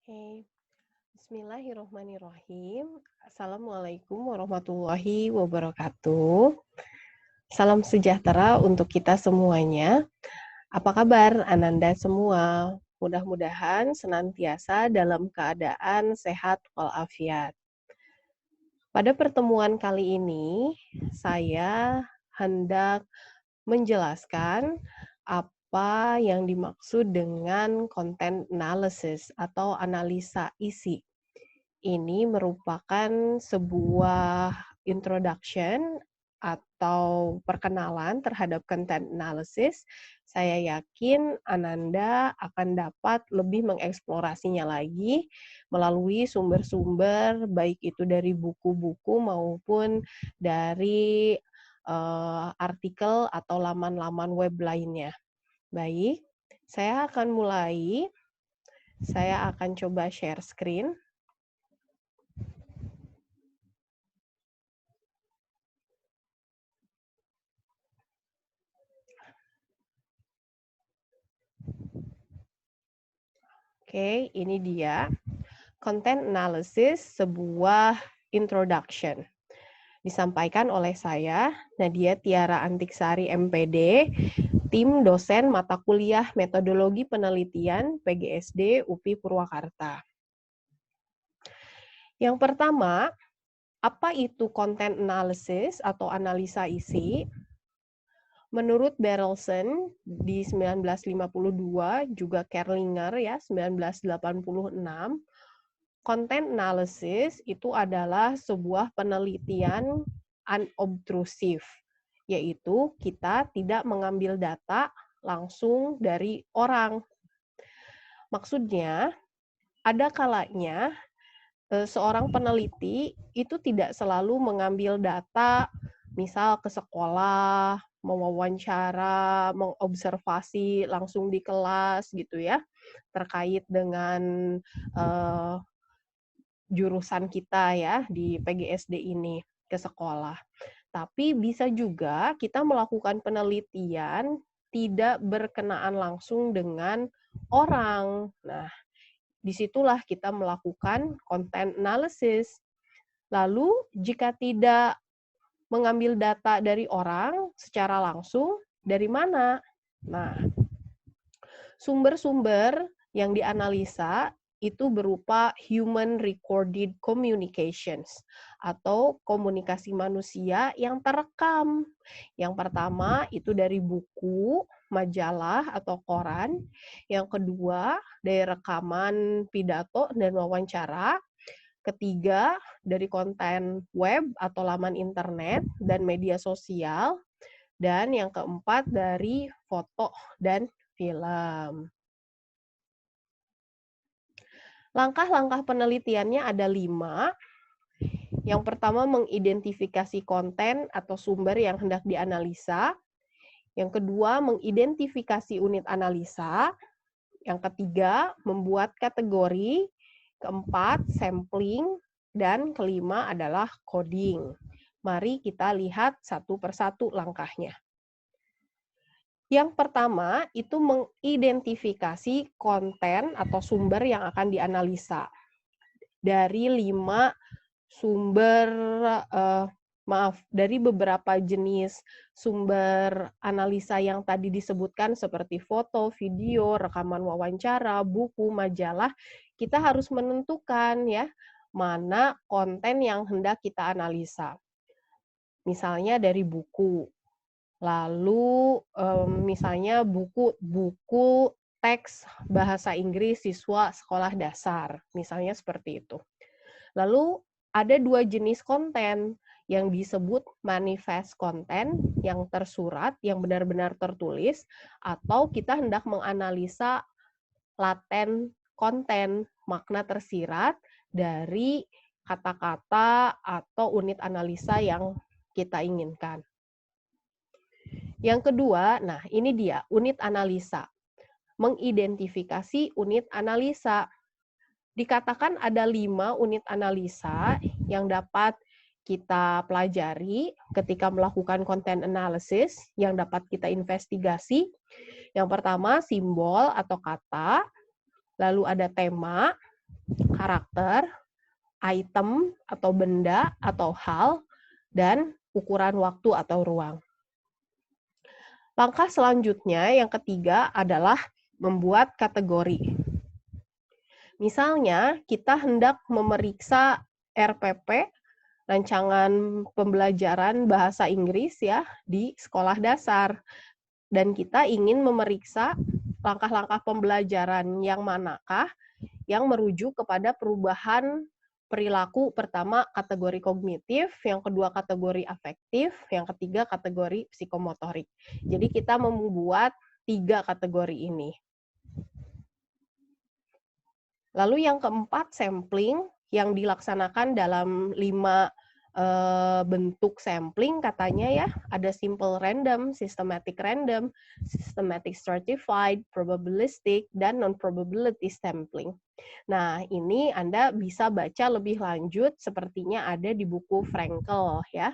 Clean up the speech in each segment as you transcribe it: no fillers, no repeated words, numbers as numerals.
Oke, Bismillahirrahmanirrahim. Assalamualaikum warahmatullahi wabarakatuh. Salam sejahtera untuk kita semuanya. Apa kabar Ananda semua? Mudah-mudahan senantiasa dalam keadaan sehat walafiat. Pada pertemuan kali ini, saya hendak menjelaskan apa yang dimaksud dengan content analysis atau analisa isi. Ini merupakan sebuah introduction atau perkenalan terhadap content analysis. Saya yakin Ananda akan dapat lebih mengeksplorasinya lagi melalui sumber-sumber, baik itu dari buku-buku maupun dari artikel atau laman-laman web lainnya. Baik, saya akan mulai. Saya akan coba share screen. Oke, ini dia. Content analysis, sebuah introduction. Disampaikan oleh saya, Nadia Tiara Antiksari, MPD, tim dosen mata kuliah metodologi penelitian PGSD UPI Purwakarta. Yang pertama, apa itu content analysis atau analisa isi? Menurut Berelson di 1952, juga Kerlinger ya 1986, content analysis itu adalah sebuah penelitian unobtrusif, yaitu kita tidak mengambil data langsung dari orang. Maksudnya, ada kalanya seorang peneliti itu tidak selalu mengambil data, misal ke sekolah, mewawancara, mengobservasi langsung di kelas gitu ya, terkait dengan jurusan kita ya di PGSD ini ke sekolah. Tapi bisa juga kita melakukan penelitian tidak berkenaan langsung dengan orang. Nah, disitulah kita melakukan content analysis. Lalu, jika tidak mengambil data dari orang secara langsung, dari mana? Nah, sumber-sumber yang dianalisa itu berupa human recorded communications atau komunikasi manusia yang terekam. Yang pertama itu dari buku, majalah atau koran. Yang kedua dari rekaman pidato dan wawancara. Ketiga dari konten web atau laman internet dan media sosial. Dan yang keempat dari foto dan film. Langkah-langkah penelitiannya ada 5. Yang pertama, mengidentifikasi konten atau sumber yang hendak dianalisa. Yang kedua, mengidentifikasi unit analisa. Yang ketiga, membuat kategori. Keempat, sampling. Dan kelima adalah coding. Mari kita lihat satu persatu langkahnya. Yang pertama itu mengidentifikasi konten atau sumber yang akan dianalisa. Dari 5 sumber, dari beberapa jenis sumber analisa yang tadi disebutkan seperti foto, video, rekaman wawancara, buku, majalah, kita harus menentukan ya mana konten yang hendak kita analisa. Misalnya dari buku. Lalu misalnya buku teks bahasa Inggris siswa sekolah dasar, misalnya seperti itu. Lalu ada 2 jenis konten yang disebut manifest konten yang tersurat, yang benar-benar tertulis, atau kita hendak menganalisa laten konten, makna tersirat dari kata-kata atau unit analisa yang kita inginkan. Yang kedua, nah ini dia, unit analisa. Mengidentifikasi unit analisa. Dikatakan ada 5 unit analisa yang dapat kita pelajari ketika melakukan content analysis, yang dapat kita investigasi. Yang pertama, simbol atau kata. Lalu ada tema. karakter, item atau benda atau hal, dan ukuran waktu atau ruang. Langkah selanjutnya yang ketiga adalah membuat kategori. Misalnya, kita hendak memeriksa RPP, rancangan pembelajaran bahasa Inggris ya, di sekolah dasar. Dan kita ingin memeriksa langkah-langkah pembelajaran yang manakah yang merujuk kepada perubahan perilaku, pertama kategori kognitif, yang kedua kategori afektif, yang ketiga kategori psikomotorik. Jadi kita membuat 3 kategori ini. Lalu yang keempat, sampling yang dilaksanakan dalam 5 bentuk sampling katanya ya, ada simple random, systematic random, systematic stratified, probabilistic, dan non-probability sampling. Nah, ini Anda bisa baca lebih lanjut sepertinya ada di buku Frankel ya.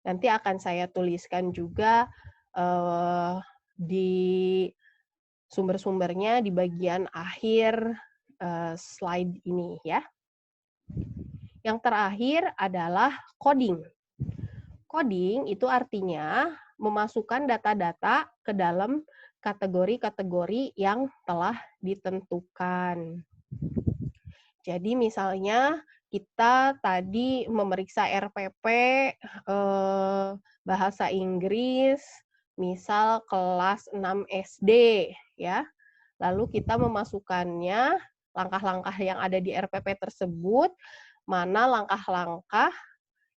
Nanti akan saya tuliskan juga di sumber-sumbernya di bagian akhir slide ini ya. Yang terakhir adalah coding. Coding itu artinya memasukkan data-data ke dalam kategori-kategori yang telah ditentukan. Jadi misalnya kita tadi memeriksa RPP bahasa Inggris, misal kelas 6 SD ya. Lalu kita memasukkannya langkah-langkah yang ada di RPP tersebut, mana langkah-langkah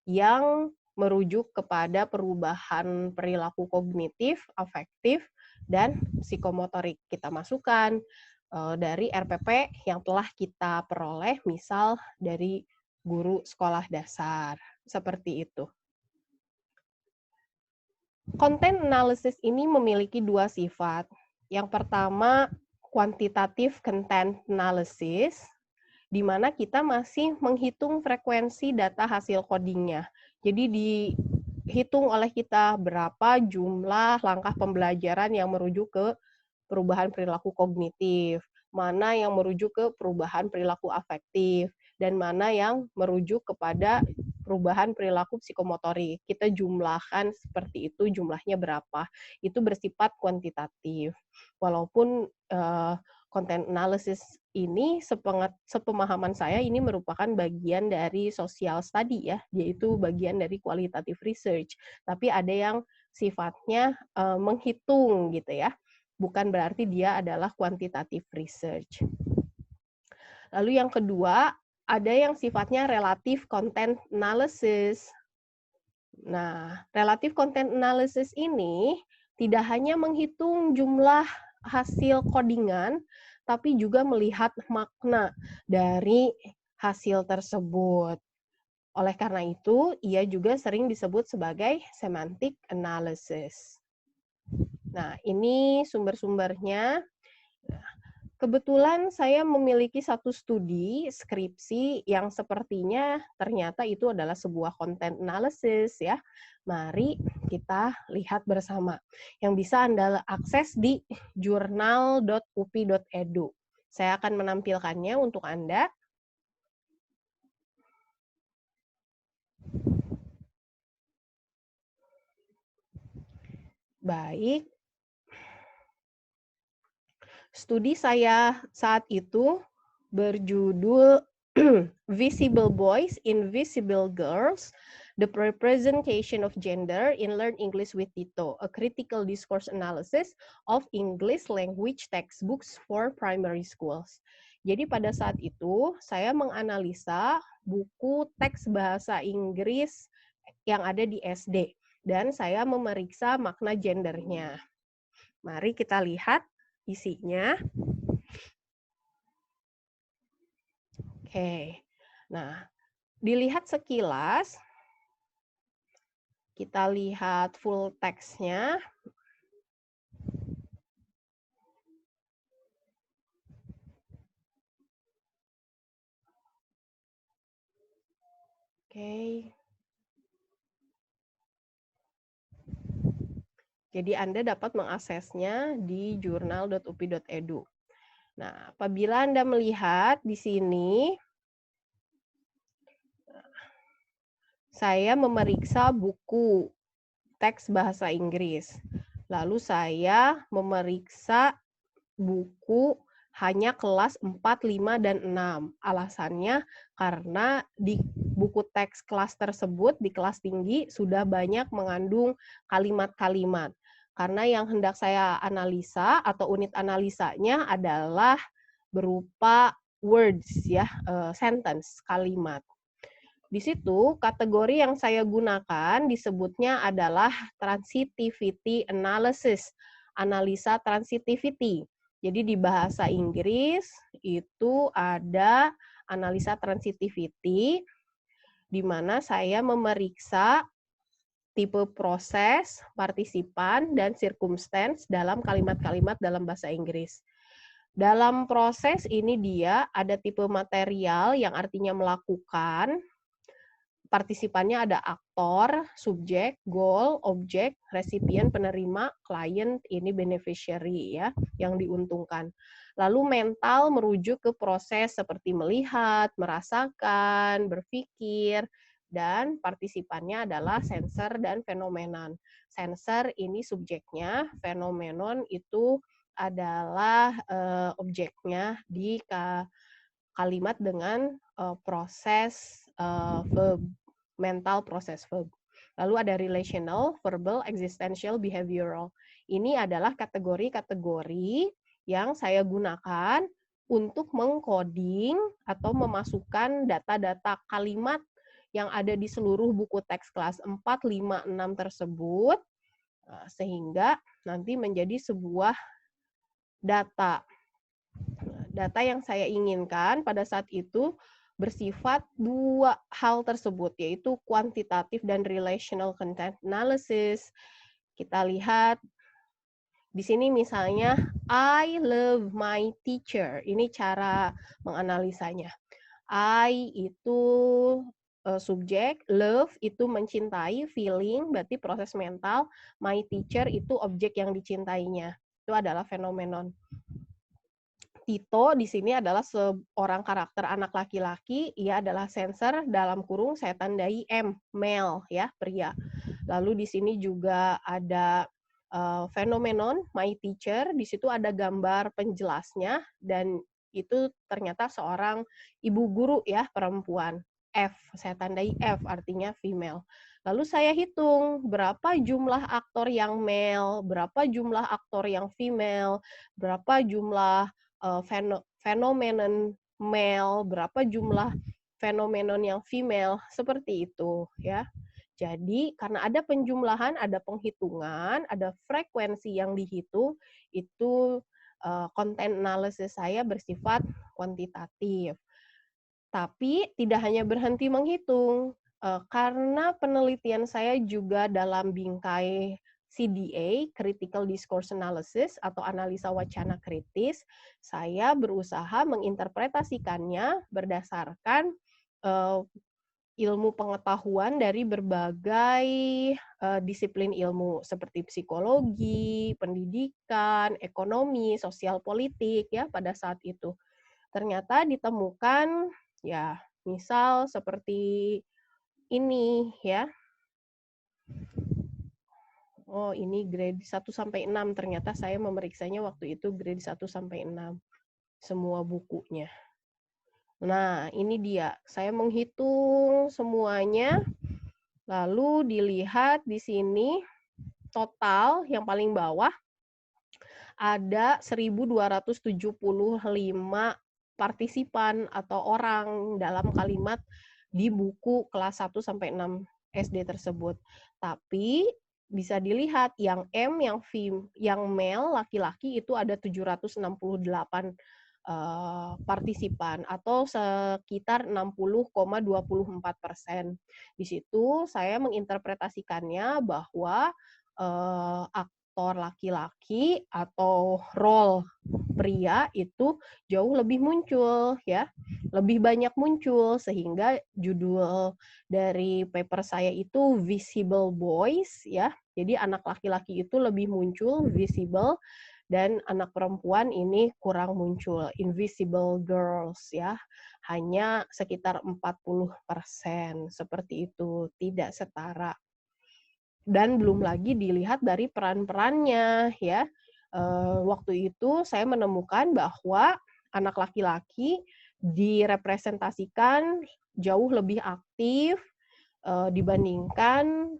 yang merujuk kepada perubahan perilaku kognitif, afektif, dan psikomotorik. Kita masukkan dari RPP yang telah kita peroleh, misal dari guru sekolah dasar. Seperti itu. Content analysis ini memiliki 2 sifat. Yang pertama, quantitative content analysis, di mana kita masih menghitung frekuensi data hasil codingnya. Jadi dihitung oleh kita berapa jumlah langkah pembelajaran yang merujuk ke perubahan perilaku kognitif, mana yang merujuk ke perubahan perilaku afektif, dan mana yang merujuk kepada perubahan perilaku psikomotorik. Kita jumlahkan seperti itu, jumlahnya berapa. Itu bersifat kuantitatif. Walaupun content analysis ini sepemahaman saya ini merupakan bagian dari social study ya, yaitu bagian dari qualitative research. Tapi ada yang sifatnya menghitung gitu ya. Bukan berarti dia adalah quantitative research. Lalu yang kedua, ada yang sifatnya relative content analysis. Nah, relative content analysis ini tidak hanya menghitung jumlah hasil codingan, tapi juga melihat makna dari hasil tersebut. Oleh karena itu, ia juga sering disebut sebagai semantic analysis. Nah, ini sumber-sumbernya. Kebetulan saya memiliki satu studi skripsi yang sepertinya ternyata itu adalah sebuah content analysis ya. Mari kita lihat bersama. Yang bisa Anda akses di jurnal.upi.edu. Saya akan menampilkannya untuk Anda. Baik. Studi saya saat itu berjudul Visible Boys, Invisible Girls, The Representation of Gender in Learn English with Tito, a Critical Discourse Analysis of English Language Textbooks for Primary Schools. Jadi pada saat itu saya menganalisa buku teks bahasa Inggris yang ada di SD dan saya memeriksa makna gendernya. Mari kita lihat isinya. Oke. Nah, dilihat sekilas, kita lihat full text-nya. Oke. Jadi Anda dapat mengaksesnya di jurnal.upi.edu. Nah, apabila Anda melihat di sini, saya memeriksa buku teks bahasa Inggris. Lalu saya memeriksa buku hanya kelas 4, 5, dan 6. Alasannya karena di buku teks kelas tersebut, di kelas tinggi, sudah banyak mengandung kalimat-kalimat. Karena yang hendak saya analisa atau unit analisanya adalah berupa words, ya, sentence, kalimat. Di situ kategori yang saya gunakan disebutnya adalah transitivity analysis, analisa transitivity. Jadi di bahasa Inggris itu ada analisa transitivity di mana saya memeriksa tipe proses, partisipan, dan circumstance dalam kalimat-kalimat dalam bahasa Inggris. Dalam proses ini dia ada tipe material yang artinya melakukan, partisipannya ada aktor, subjek, goal, objek, resipien, penerima, klien, ini beneficiary ya, yang diuntungkan. Lalu mental merujuk ke proses seperti melihat, merasakan, berpikir, dan partisipannya adalah sensor dan fenomenon. Sensor ini subjeknya, fenomenon itu adalah objeknya di kalimat dengan proses verb, mental proses verb. Lalu ada relational, verbal, existential, behavioral. Ini adalah kategori-kategori yang saya gunakan untuk mengcoding atau memasukkan data-data kalimat yang ada di seluruh buku teks kelas 4, 5, 6 tersebut, sehingga nanti menjadi sebuah data. Data yang saya inginkan pada saat itu bersifat dua hal tersebut, yaitu kuantitatif dan relational content analysis. Kita lihat di sini misalnya, I love my teacher. Ini cara menganalisanya. I itu subjek, love itu mencintai, feeling, berarti proses mental. My teacher itu objek yang dicintainya. Itu adalah fenomenon. Tito di sini adalah seorang karakter anak laki-laki, ia adalah sensor dalam kurung saya tandai M, male ya, pria. Lalu di sini juga ada fenomenon my teacher, di situ ada gambar penjelasnya dan itu ternyata seorang ibu guru ya, perempuan. F, saya tandai F artinya female. Lalu saya hitung berapa jumlah aktor yang male, berapa jumlah aktor yang female, berapa jumlah fenomenon male, berapa jumlah fenomenon yang female, seperti itu ya. Jadi karena ada penjumlahan, ada penghitungan, ada frekuensi yang dihitung, itu konten analisis saya bersifat kuantitatif. Tapi tidak hanya berhenti menghitung, karena penelitian saya juga dalam bingkai CDA, Critical Discourse Analysis, atau analisa wacana kritis, saya berusaha menginterpretasikannya berdasarkan ilmu pengetahuan dari berbagai disiplin ilmu, seperti psikologi, pendidikan, ekonomi, sosial politik, ya pada saat itu. Ternyata ditemukan, ya misal seperti ini, ya. Oh, ini grade 1 sampai 6. Ternyata saya memeriksanya waktu itu grade 1 sampai 6. Semua bukunya. Nah, ini dia. Saya menghitung semuanya. Lalu dilihat di sini total yang paling bawah ada 1.275 partisipan atau orang dalam kalimat di buku kelas 1 sampai 6 SD tersebut. Tapi bisa dilihat yang M, yang male, laki-laki itu ada 768 partisipan atau sekitar 60,24%. Di situ saya menginterpretasikannya bahwa aktor laki-laki atau role pria itu jauh lebih muncul ya, lebih banyak muncul, sehingga judul dari paper saya itu Visible Boys ya. Jadi anak laki-laki itu lebih muncul, visible, dan anak perempuan ini kurang muncul, invisible girls ya, hanya sekitar 40%, seperti itu, tidak setara. Dan belum lagi dilihat dari peran-perannya ya. Waktu itu saya menemukan bahwa anak laki-laki direpresentasikan jauh lebih aktif dibandingkan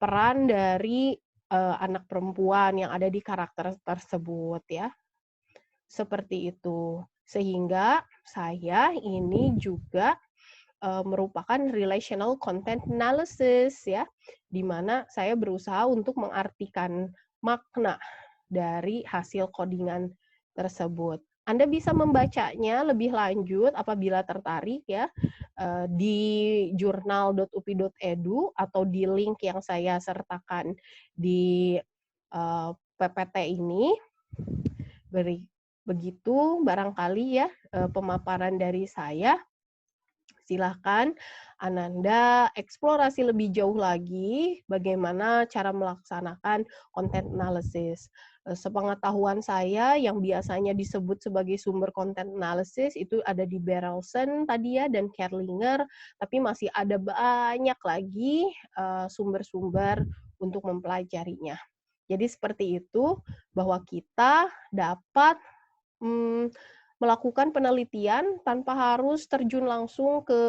peran dari anak perempuan yang ada di karakter tersebut ya. Seperti itu. Sehingga saya ini juga merupakan relational content analysis ya, di mana saya berusaha untuk mengartikan makna dari hasil codingan tersebut. Anda bisa membacanya lebih lanjut apabila tertarik ya di jurnal.upi.edu atau di link yang saya sertakan di PPT ini. Begitu barangkali ya pemaparan dari saya. Silahkan Ananda eksplorasi lebih jauh lagi bagaimana cara melaksanakan content analysis. Sepengetahuan saya yang biasanya disebut sebagai sumber content analysis itu ada di Berelsen tadi ya dan Kerlinger, tapi masih ada banyak lagi sumber-sumber untuk mempelajarinya. Jadi seperti itu bahwa kita dapat melakukan penelitian tanpa harus terjun langsung ke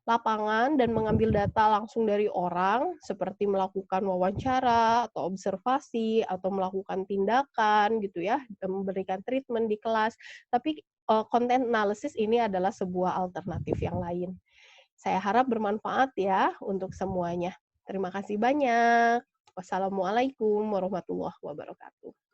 lapangan dan mengambil data langsung dari orang, seperti melakukan wawancara atau observasi atau melakukan tindakan gitu ya, memberikan treatment di kelas. Tapi content analysis ini adalah sebuah alternatif yang lain. Saya harap bermanfaat ya untuk semuanya. Terima kasih banyak. Wassalamualaikum warahmatullahi wabarakatuh.